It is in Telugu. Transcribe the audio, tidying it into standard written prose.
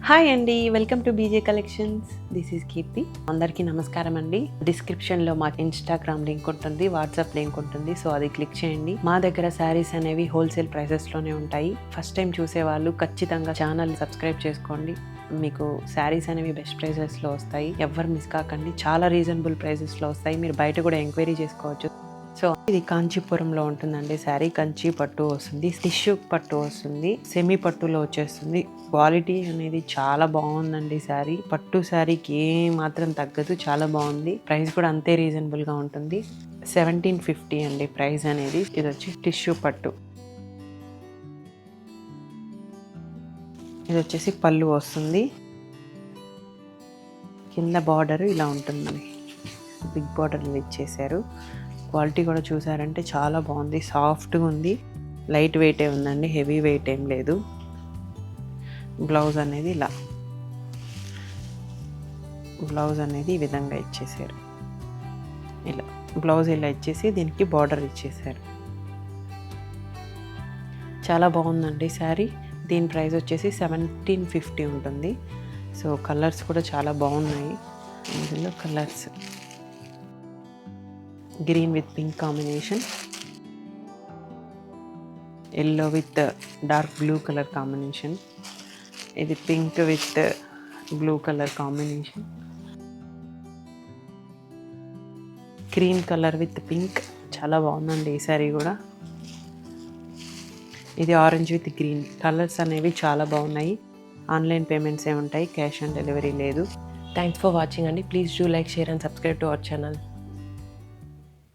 హాయ్ అండి, welcome to BJ collections. This is Keerthi. అందరికీ నమస్కారం అండి. డిస్క్రిప్షన్లో మా ఇన్స్టాగ్రామ్ లింక్ ఉంటుంది, వాట్సాప్ లింక్ ఉంటుంది. సో అది క్లిక్ చేయండి. మా దగ్గర శారీస్ అనేవి హోల్సేల్ ప్రైసెస్లోనే ఉంటాయి. ఫస్ట్ టైం చూసేవాళ్ళు ఖచ్చితంగా ఛానల్ సబ్స్క్రైబ్ చేసుకోండి. మీకు శారీస్ అనేవి బెస్ట్ ప్రైసెస్లో వస్తాయి. ఎవ్వరు మిస్ కాకండి. చాలా రీజనబుల్ ప్రైసెస్లో వస్తాయి. మీరు బయట కూడా ఎంక్వైరీ చేసుకోవచ్చు. సో ఇది కాంచీపురంలో ఉంటుందండి. శారీ కంచి పట్టు వస్తుంది, టిష్యూ పట్టు వస్తుంది, సెమీ పట్టులో వచ్చేస్తుంది. క్వాలిటీ అనేది చాలా బాగుందండి. శారీ పట్టు శారీకి ఏ మాత్రం తగ్గదు, చాలా బాగుంది. ప్రైస్ కూడా అంతే రీజనబుల్గా ఉంటుంది. 1750 అండి ప్రైస్ అనేది. ఇది వచ్చి టిష్యూ పట్టు. ఇది వచ్చేసి పళ్ళు వస్తుంది. కింద బార్డర్ ఇలా ఉంటుందండి, బిగ్ బార్డర్ ఇచ్చేసారు. క్వాలిటీ కూడా చూసారంటే చాలా బాగుంది, సాఫ్ట్గా ఉంది, లైట్ వెయిటే ఉందండి, హెవీ వెయిట్ ఏం లేదు. బ్లౌజ్ అనేది ఇలా, బ్లౌజ్ అనేది ఈ విధంగా ఇచ్చేసారు. ఇలా బ్లౌజ్ ఇలా ఇచ్చేసి దీనికి బార్డర్ ఇచ్చేసారు. చాలా బాగుందండి శారీ. దీని ప్రైస్ వచ్చేసి 1750 ఉంటుంది. సో కలర్స్ కూడా చాలా బాగున్నాయి. ఇందులో colours green with pink combination, yellow with dark blue colour combination, ఇది pink with blue colour combination, cream colour with pink. చాలా బాగుందండి ఈ శారీ కూడా. ఇది ఆరెంజ్ విత్ గ్రీన్. కలర్స్ అనేవి చాలా బాగున్నాయి. ఆన్లైన్ పేమెంట్స్ ఉంటాయి, క్యాష్ ఆన్ డెలివరీ లేదు. థ్యాంక్స్ ఫర్ వాచింగ్ అండి. Please do like, share and subscribe to our channel.